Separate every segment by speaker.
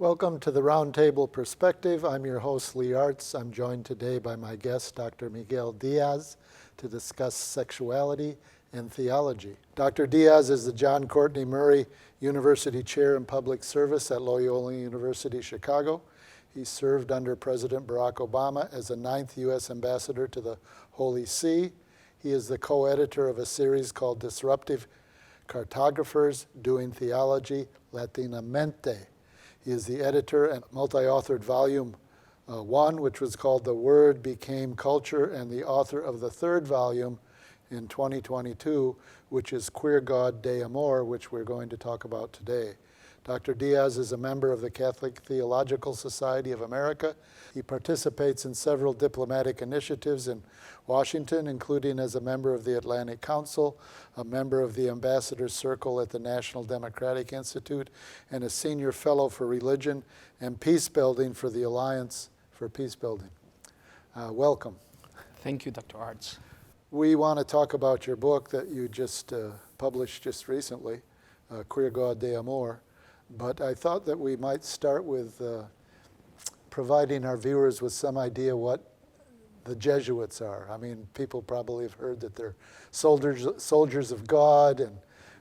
Speaker 1: Welcome to the Roundtable Perspective. I'm your host, Lee Artz. I'm joined today by my guest, Dr. Miguel Díaz, to discuss sexuality and theology. Dr. Díaz is the John Courtney Murray University Chair in Public Service at Loyola University Chicago. He served under President Barack Obama as the 9th U.S. Ambassador to the Holy See. He is the co-editor of a series called Disruptive Cartographers Doing Theology Latinamente. He is the editor and multi-authored volume 1, which was called The Word Became Culture, and the author of the third volume in 2022, which is Queer God de Amor, which we're going to talk about today. Dr. Díaz is a member of the Catholic Theological Society of America. He participates in several diplomatic initiatives in Washington, including as a member of the Atlantic Council, a member of the Ambassadors Circle at the National Democratic Institute, and a senior fellow for religion and peace building for the Alliance for Peace Building. Welcome.
Speaker 2: Thank you, Dr. Artz.
Speaker 1: We want to talk about your book that you just published just recently, Queer God de Amor. But I thought that we might start with providing our viewers with some idea what the Jesuits are. I mean, people probably have heard that they're soldiers of God and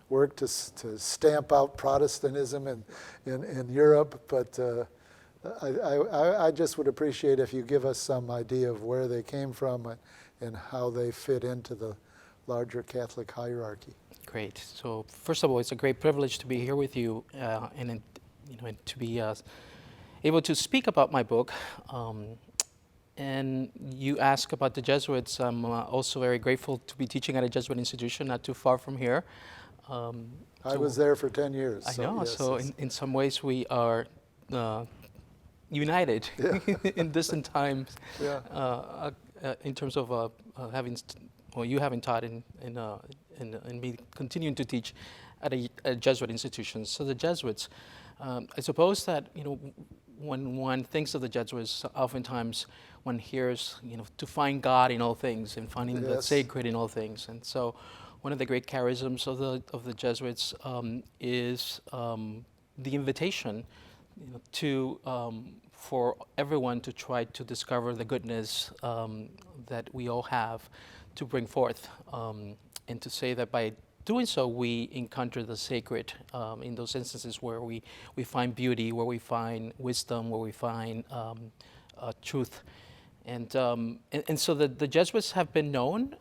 Speaker 1: work to stamp out Protestantism in Europe. But I just would appreciate if you give us some idea of where they came from and how they fit into the larger Catholic hierarchy.
Speaker 2: Great. So first of all, it's a great privilege to be here with you and to be able to speak about my book. And you ask about the Jesuits. I'm also very grateful to be teaching at a Jesuit institution not too far from here.
Speaker 1: I was there for 10 years.
Speaker 2: I know. Yes, so in some ways we are united in distant times. Yeah. In terms of you having taught and me continuing to teach at a Jesuit institution. So the Jesuits, I suppose that when one thinks of the Jesuits, oftentimes one hears to find God in all things and finding the sacred in all things. And so one of the great charisms of the Jesuits is the invitation for everyone to try to discover the goodness that we all have to bring forth, and to say that by doing so we encounter the sacred in those instances where we find beauty, where we find wisdom, where we find truth. And so the Jesuits have been known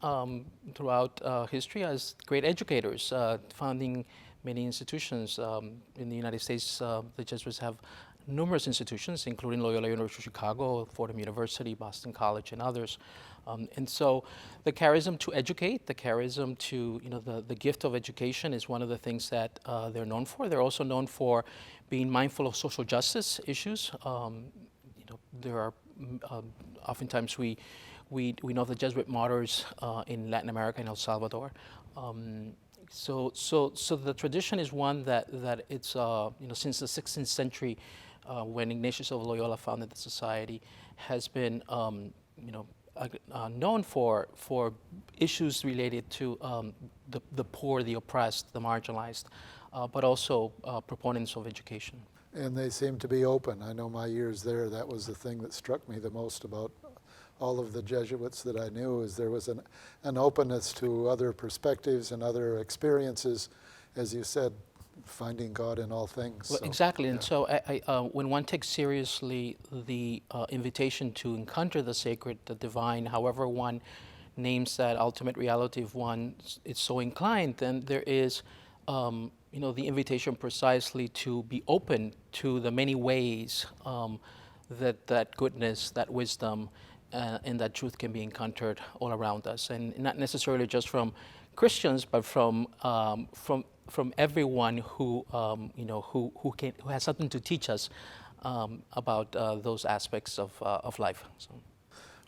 Speaker 2: throughout history as great educators, founding many institutions. In the United States, the Jesuits have numerous institutions, including Loyola University Chicago, Fordham University, Boston College, and others. And so the charism to educate, the charism to, the gift of education is one of the things that they're known for. They're also known for being mindful of social justice issues. There are, oftentimes we know the Jesuit martyrs in Latin America and El Salvador. So the tradition is one that it's, since the 16th century, when Ignatius of Loyola founded the society, has been, known for issues related to the poor, the oppressed, the marginalized, but also proponents of education.
Speaker 1: And they seem to be open. I know my years there, that was the thing that struck me the most about all of the Jesuits that I knew, is there was an openness to other perspectives and other experiences, as you said, finding God in all things.
Speaker 2: Well, exactly, and so when one takes seriously the invitation to encounter the sacred, the divine, however one names that ultimate reality, if one is so inclined, then there is the invitation precisely to be open to the many ways that goodness, that wisdom, and that truth can be encountered all around us, and not necessarily just from Christians, but from everyone who has something to teach us about those aspects of life. So.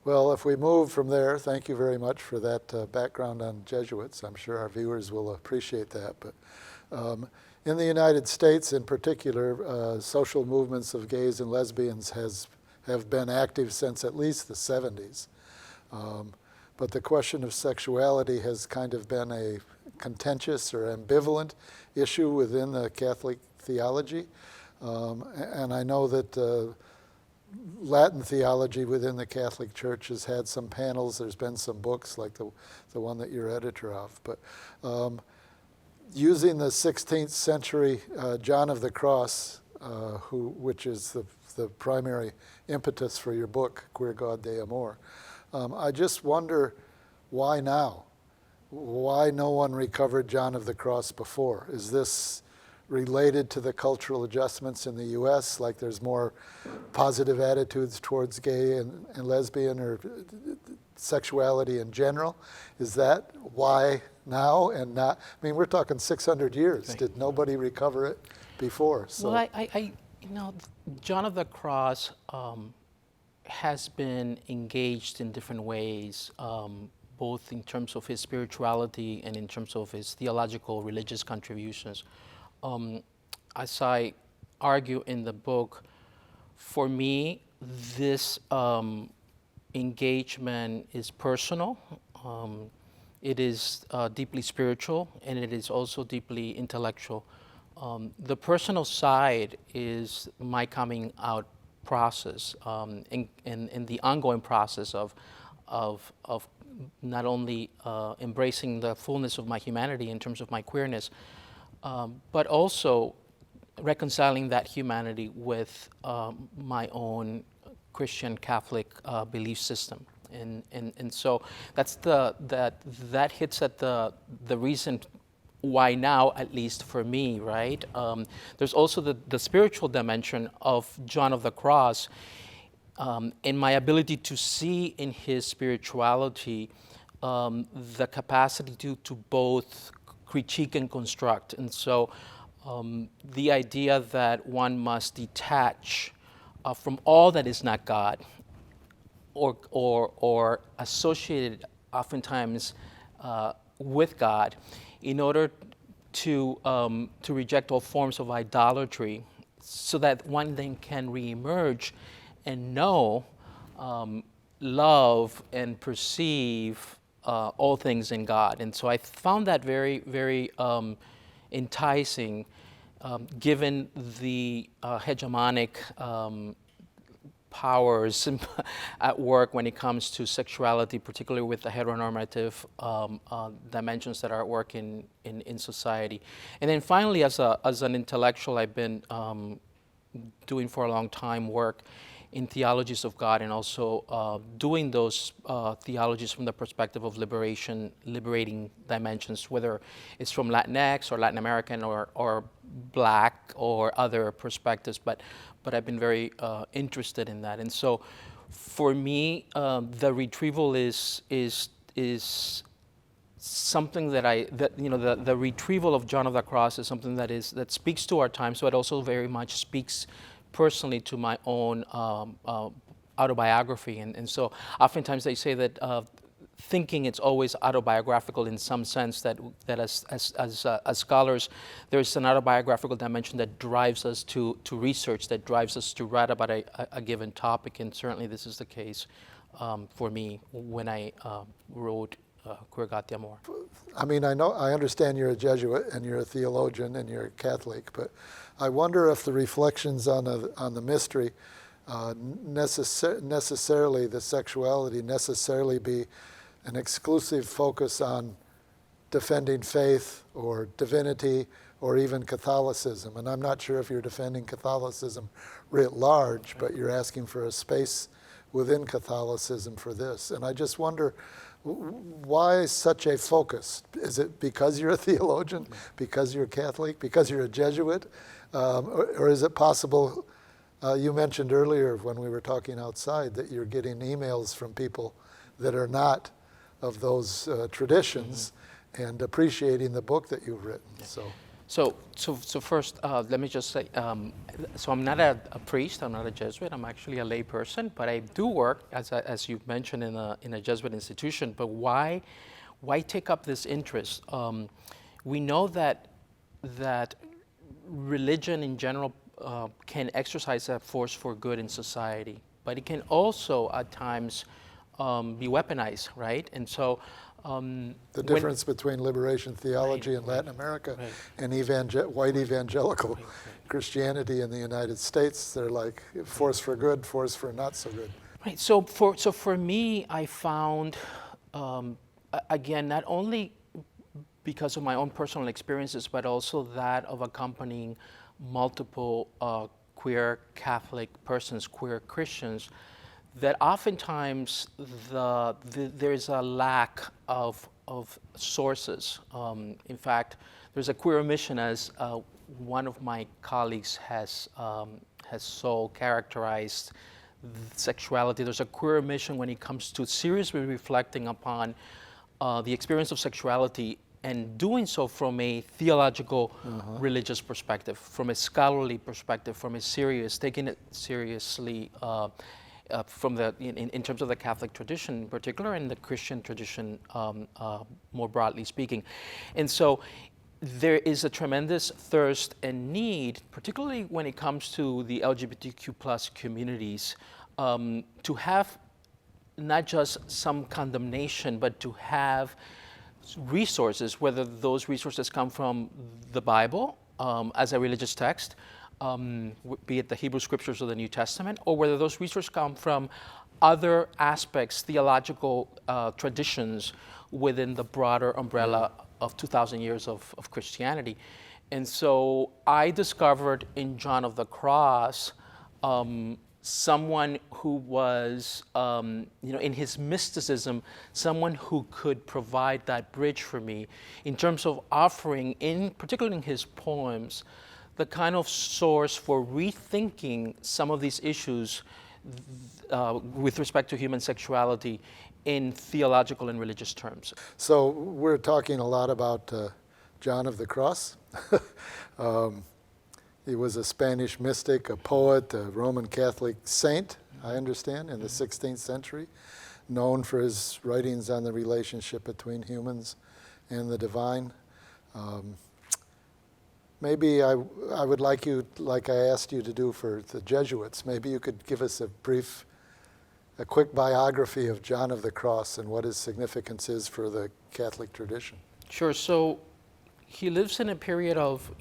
Speaker 1: Well, if we move from there, thank you very much for that background on Jesuits. I'm sure our viewers will appreciate that. But in the United States, in particular, social movements of gays and lesbians have been active since at least the 70s. But the question of sexuality has kind of been a contentious or ambivalent issue within the Catholic theology. And I know that Latin theology within the Catholic Church has had some panels. There's been some books like the one that you're editor of. But using the 16th century John of the Cross, which is the primary impetus for your book, Queer God de Amor, I just wonder why now? Why no one recovered John of the Cross before? Is this related to the cultural adjustments in the U.S., like there's more positive attitudes towards gay and lesbian or sexuality in general? Is that why now and not? I mean, we're talking 600 years.
Speaker 2: Right.
Speaker 1: Did nobody recover it before? So.
Speaker 2: Well, John of the Cross has been engaged in different ways, both in terms of his spirituality and in terms of his theological religious contributions. As I argue in the book, for me, this engagement is personal. It is deeply spiritual, and it is also deeply intellectual. The personal side is my coming out process, and the ongoing process of not only embracing the fullness of my humanity in terms of my queerness, but also reconciling that humanity with my own Christian Catholic belief system. And so that hits at the reason why now, at least for me, right? There's also the spiritual dimension of John of the Cross, in my ability to see in his spirituality the capacity to both critique and construct. And so the idea that one must detach from all that is not God, or associated oftentimes with God, in order to reject all forms of idolatry, so that one then can reemerge and know, love, and perceive all things in God. And so I found that very, very enticing, given the hegemonic powers at work when it comes to sexuality, particularly with the heteronormative dimensions that are at work in society. And then finally, as an intellectual, I've been doing for a long time work in theologies of God, and also doing those theologies from the perspective of liberating dimensions, whether it's from Latinx or Latin American or Black or other perspectives, but I've been very interested in that. And so for me, the retrieval is something the retrieval of John of the Cross is something that speaks to our time, so it also very much speaks personally to my own autobiography. And so oftentimes they say that thinking it's always autobiographical in some sense, that as scholars, there's an autobiographical dimension that drives us to research, that drives us to write about a given topic, and certainly this is the case for me when I wrote Queer God de Amor.
Speaker 1: I mean, I understand you're a Jesuit and you're a theologian and you're a Catholic, but I wonder if the reflections on the mystery necessarily, the sexuality, necessarily be an exclusive focus on defending faith or divinity or even Catholicism. And I'm not sure if you're defending Catholicism writ large, but you're asking for a space within Catholicism for this. And I just wonder, why such a focus? Is it because you're a theologian, because you're a Catholic, because you're a Jesuit? Or is it possible, you mentioned earlier when we were talking outside, that you're getting emails from people that are not of those traditions, and appreciating the book that you've written. So
Speaker 2: first, let me just say, so I'm not a priest, I'm not a Jesuit, I'm actually a lay person, but I do work, as you mentioned, in a Jesuit institution. But why take up this interest? We know that religion in general can exercise a force for good in society, but it can also at times be weaponized, right? And so
Speaker 1: The difference between liberation theology in Latin America and white evangelical Christianity in the United States, they're like force for good, force for not so good.
Speaker 2: Right. So for me, I found, again, not only because of my own personal experiences, but also that of accompanying multiple queer Catholic persons, queer Christians, that oftentimes there's a lack of sources. In fact, there's a queer mission, as one of my colleagues has so characterized sexuality. There's a queer mission when it comes to seriously reflecting upon the experience of sexuality, and doing so from a theological, religious perspective, from a scholarly perspective, taking it seriously from in terms of the Catholic tradition in particular, and the Christian tradition more broadly speaking. And so there is a tremendous thirst and need, particularly when it comes to the LGBTQ plus communities, to have not just some condemnation, but to have resources, whether those resources come from the Bible as a religious text, be it the Hebrew Scriptures or the New Testament, or whether those resources come from other aspects, theological traditions within the broader umbrella of 2,000 years of Christianity. And so I discovered in John of the Cross someone who was, in his mysticism, someone who could provide that bridge for me in terms of offering, particularly in his poems, the kind of source for rethinking some of these issues with respect to human sexuality in theological and religious terms.
Speaker 1: So we're talking a lot about John of the Cross. He was a Spanish mystic, a poet, a Roman Catholic saint, I understand, in the 16th century, known for his writings on the relationship between humans and the divine. Maybe I would like you, like I asked you to do for the Jesuits, maybe you could give us a quick biography of John of the Cross and what his significance is for the Catholic tradition.
Speaker 2: Sure. So he lives in a period of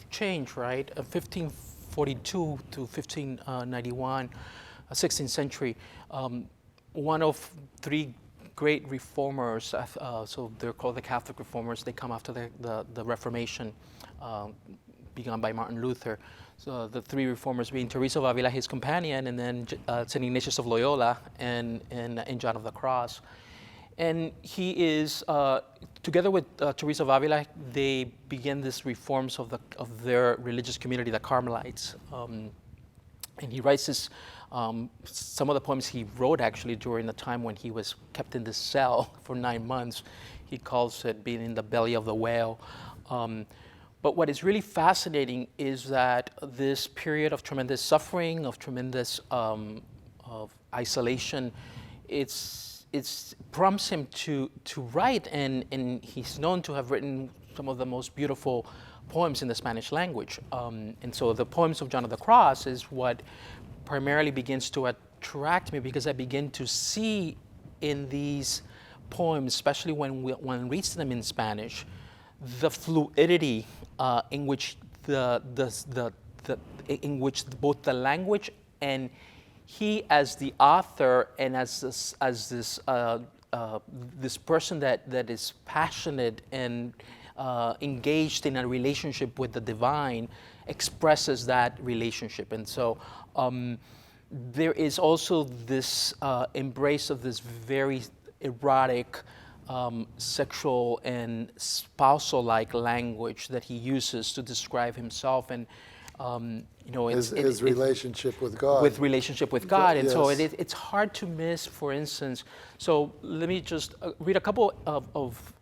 Speaker 2: change, right? 1542 to 1591, 16th century. One of three great reformers, so they're called the Catholic reformers. They come after the Reformation, begun by Martin Luther. So the three reformers being Teresa of Avila, his companion, and then St. Ignatius of Loyola, and John of the Cross. And he is, together with Teresa of Avila, they begin these reforms of their religious community, the Carmelites. And he writes this, some of the poems he wrote actually during the time when he was kept in this cell for 9 months. He calls it being in the belly of the whale. But what is really fascinating is that this period of tremendous suffering, of tremendous of isolation, it prompts him to write, and he's known to have written some of the most beautiful poems in the Spanish language. And so the poems of John of the Cross is what primarily begins to attract me, because I begin to see in these poems, especially when one reads them in Spanish, the fluidity in which in which both the language and he, as the author, and as this person that is passionate and engaged in a relationship with the divine, expresses that relationship. And so there is also this embrace of this very erotic, sexual and spousal-like language that he uses to describe himself, and his
Speaker 1: relationship with God.
Speaker 2: With relationship with God, and
Speaker 1: yes.
Speaker 2: so it's hard to miss. For instance, so let me just read a couple of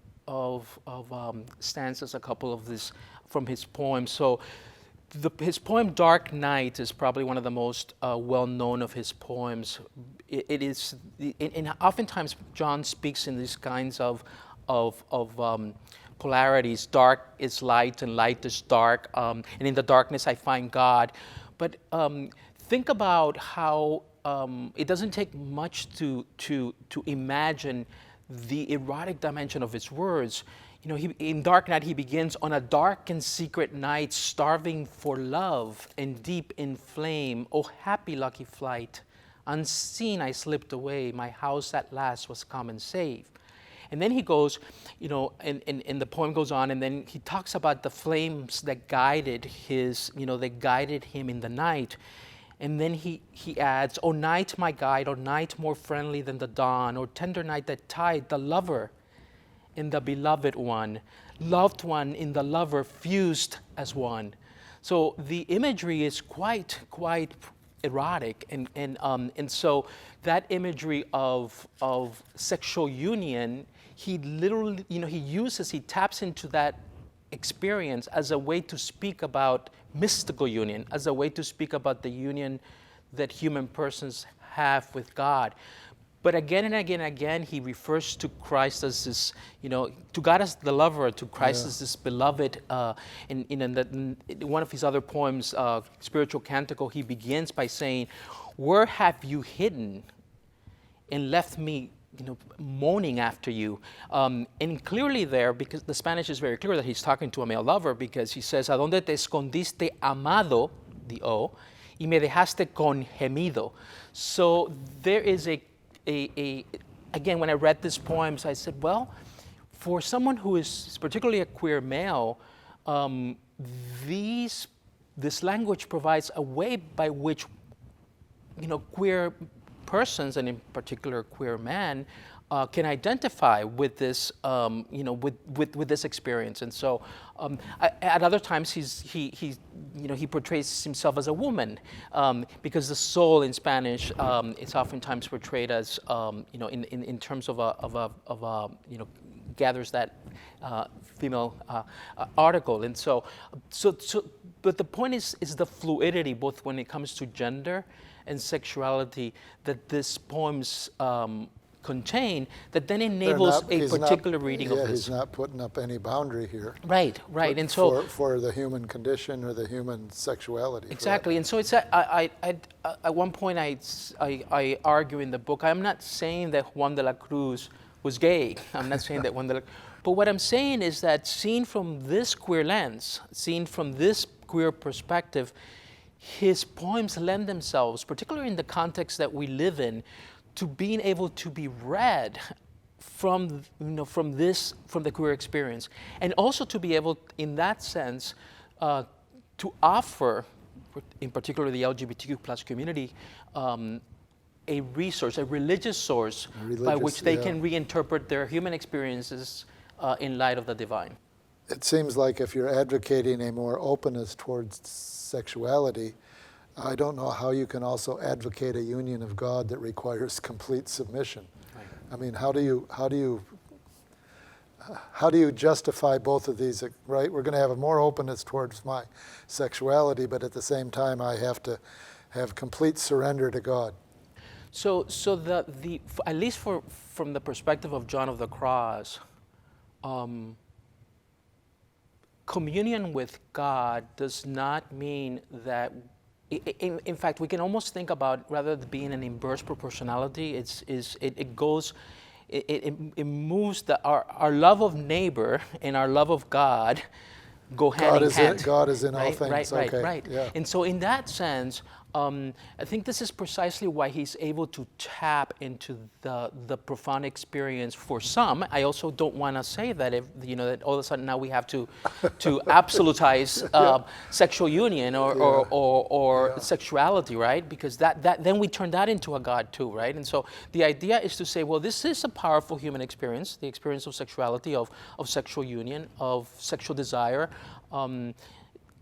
Speaker 2: stanzas, a couple of this from his poems. So his poem "Dark Night" is probably one of the most well-known of his poems. It is, and oftentimes John speaks in these kinds of polarities. Dark is light, and light is dark, and in the darkness I find God. But think about how it doesn't take much to imagine the erotic dimension of his words. In Dark Night, he begins, on a dark and secret night, starving for love and deep in flame. Oh, happy lucky flight. Unseen I slipped away. My house at last was come and safe. And then he goes, and the poem goes on, and then he talks about the flames that guided that guided him in the night. And then he adds, O night, my guide, O night more friendly than the dawn, O tender night that tied the lover in the beloved one, loved one in the lover fused as one. So the imagery is quite erotic, and so that imagery of sexual union, he literally, he taps into that experience as a way to speak about mystical union, as a way to speak about the union that human persons have with God. But again and again and again, he refers to Christ as this, to God as the lover, to Christ as this beloved. In one of his other poems, Spiritual Canticle, he begins by saying, where have you hidden and left me, moaning after you? And clearly there, because the Spanish is very clear that he's talking to a male lover, because he says, ¿A dónde te escondiste, amado, the O, y me dejaste con gemido? So there is again, when I read these poems, I said, well, for someone who is particularly a queer male, this language provides a way by which, queer persons, and in particular queer men, can identify with this, with this experience. And so, at other times, he portrays himself as a woman, because the soul in Spanish is oftentimes portrayed as, in terms of a gathers that female article. And so, but the point is the fluidity, both when it comes to gender and sexuality, that these poems contain, that then enables a particular reading of this.
Speaker 1: He's not putting up any boundary here.
Speaker 2: Right. And so
Speaker 1: for the human condition or the human sexuality.
Speaker 2: Exactly. And so it's at one point I argue in the book, I'm not saying that Juan de la Cruz was gay. I'm not saying that but what I'm saying is that seen from this queer lens, seen from this queer perspective, his poems lend themselves, particularly in the context that we live in, to being able to be read from the queer experience, and also to be able, in that sense, to offer, in particular the LGBTQ plus community, a resource, a religious source by which they can reinterpret their human experiences in light of the divine.
Speaker 1: It seems like if you're advocating a more openness towards sexuality, I don't know how you can also advocate a union of God that requires complete submission. Right. I mean, how do you justify both of these? Right, we're going to have a more openness towards my sexuality, but at the same time, I have to have complete surrender to God.
Speaker 2: So the at least from the perspective of John of the Cross, communion with God does not mean that. In fact, we can almost think about, rather than being an inverse proportionality, it moves our love of neighbor and our love of God go hand in hand.
Speaker 1: God is in all things.
Speaker 2: Right.
Speaker 1: Yeah.
Speaker 2: And so in that sense, I think this is precisely why he's able to tap into the profound experience for some. I also don't want to say that that all of a sudden now we have to absolutize sexual union or sexuality, right? Because that then we turn that into a god too, right? And so the idea is to say, well, this is a powerful human experience, the experience of sexuality, of sexual union, of sexual desire.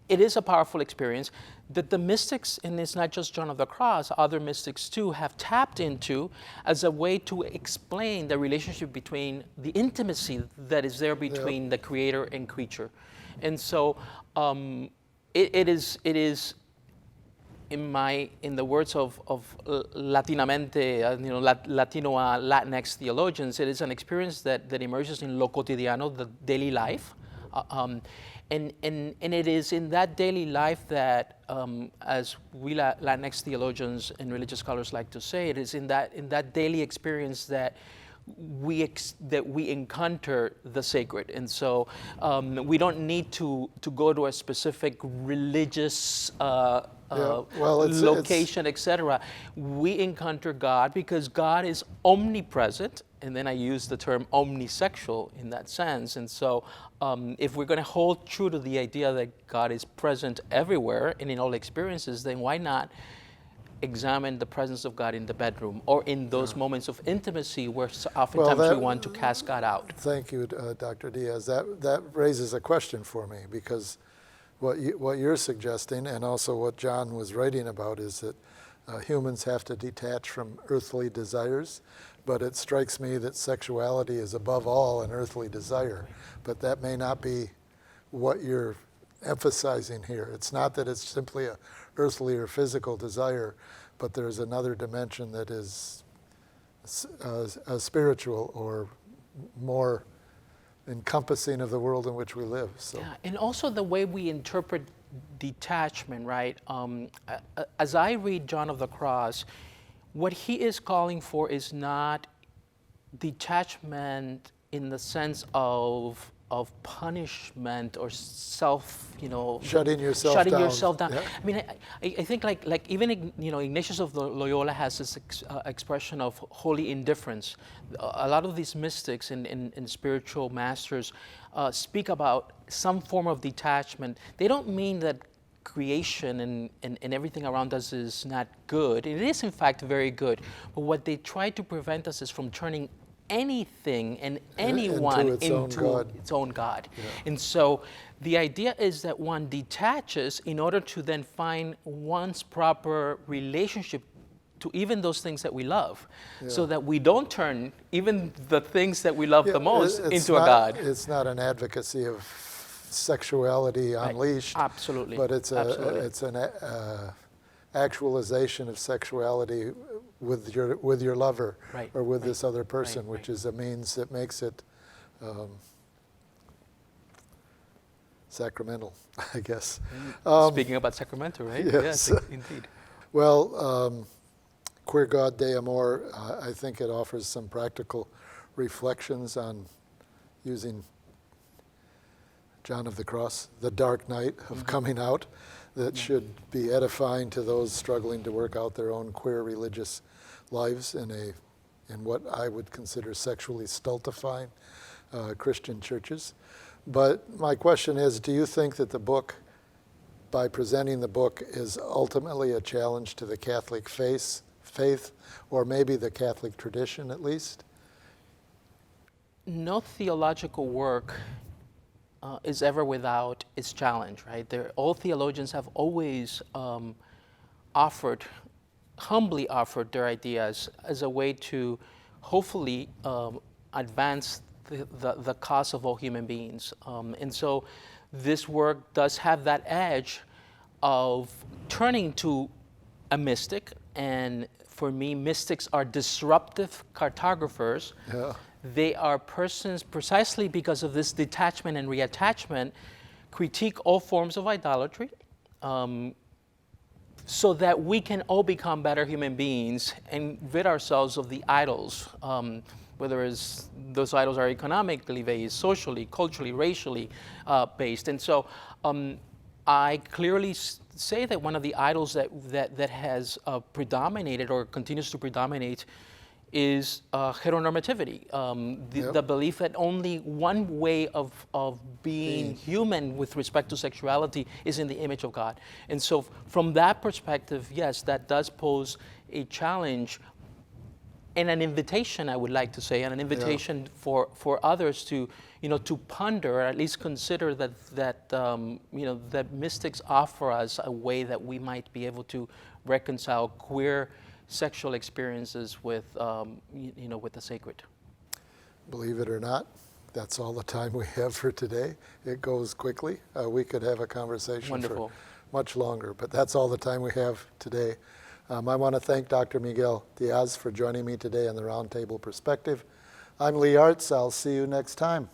Speaker 2: It is a powerful experience that the mystics, and it's not just John of the Cross, other mystics too, have tapped into as a way to explain the relationship between the intimacy that is there between the creator and creature. And so it is in the words of Latinamente, Latino Latinx theologians, it is an experience that emerges in lo cotidiano, the daily life. And it is in that daily life that, as we Latinx theologians and religious scholars like to say, it is in that daily experience that that we encounter the sacred. And so we don't need to go to a specific religious location, etc. We encounter God because God is omnipresent, and then I use the term omnisexual in that sense. And so if we're going to hold true to the idea that God is present everywhere and in all experiences, then why not examine the presence of God in the bedroom or in those moments of intimacy where oftentimes we want to cast God out?
Speaker 1: Thank you, Dr. Díaz. That raises a question for me, because what you're suggesting, and also what John was writing about, is that humans have to detach from earthly desires, but it strikes me that sexuality is above all an earthly desire. But that may not be what you're emphasizing here. It's not that it's simply a earthly or physical desire, but there's another dimension that is spiritual or more encompassing of the world in which we live. So.
Speaker 2: Yeah, and also the way we interpret detachment, right? As I read John of the Cross, what he is calling for is not detachment in the sense of punishment or
Speaker 1: shutting yourself down.
Speaker 2: Yeah. I mean, I think like even Ignatius of Loyola has this expression of holy indifference. A lot of these mystics and spiritual masters speak about some form of detachment. They don't mean that creation and everything around us is not good. It is in fact very good. But what they try to prevent us is from turning anything and anyone into its own God. Yeah. And so the idea is that one detaches in order to then find one's proper relationship to even those things that we love, so that we don't turn even the things that we love the most into a God.
Speaker 1: It's not an advocacy of sexuality unleashed.
Speaker 2: Absolutely.
Speaker 1: But it's an actualization of sexuality with your lover, or with this other person, which is a means that makes it sacramental, I guess.
Speaker 2: Speaking about sacramental, right?
Speaker 1: Yes,
Speaker 2: indeed.
Speaker 1: Well, Queer God de Amor, I think it offers some practical reflections on using John of the Cross, the dark night of coming out, that should be edifying to those struggling to work out their own queer religious lives in what I would consider sexually stultifying Christian churches. But my question is, do you think that the book, by presenting the book, is ultimately a challenge to the Catholic faith, or maybe the Catholic tradition at least?
Speaker 2: No theological work is ever without its challenge, right? All theologians have always humbly offered their ideas as a way to hopefully advance the cause of all human beings. And so this work does have that edge of turning to a mystic, and for me, mystics are disruptive cartographers.
Speaker 1: Yeah.
Speaker 2: They are persons, precisely because of this detachment and reattachment, critique all forms of idolatry, so that we can all become better human beings and rid ourselves of the idols, whether those idols are economically based, socially, culturally, racially based. And so I clearly say that one of the idols that has predominated or continues to predominate is heteronormativity, the belief that only one way of being human with respect to sexuality is in the image of God. And so from that perspective, yes, that does pose a challenge and an invitation, I would like to say, and an invitation for others to ponder, or at least consider that mystics offer us a way that we might be able to reconcile queer sexual experiences with the sacred.
Speaker 1: Believe it or not, that's all the time we have for today. It goes quickly. We could have a conversation for much longer, but that's all the time we have today. I want to thank Dr. Miguel Díaz for joining me today on the Roundtable Perspective. I'm Lee Artz. I'll see you next time.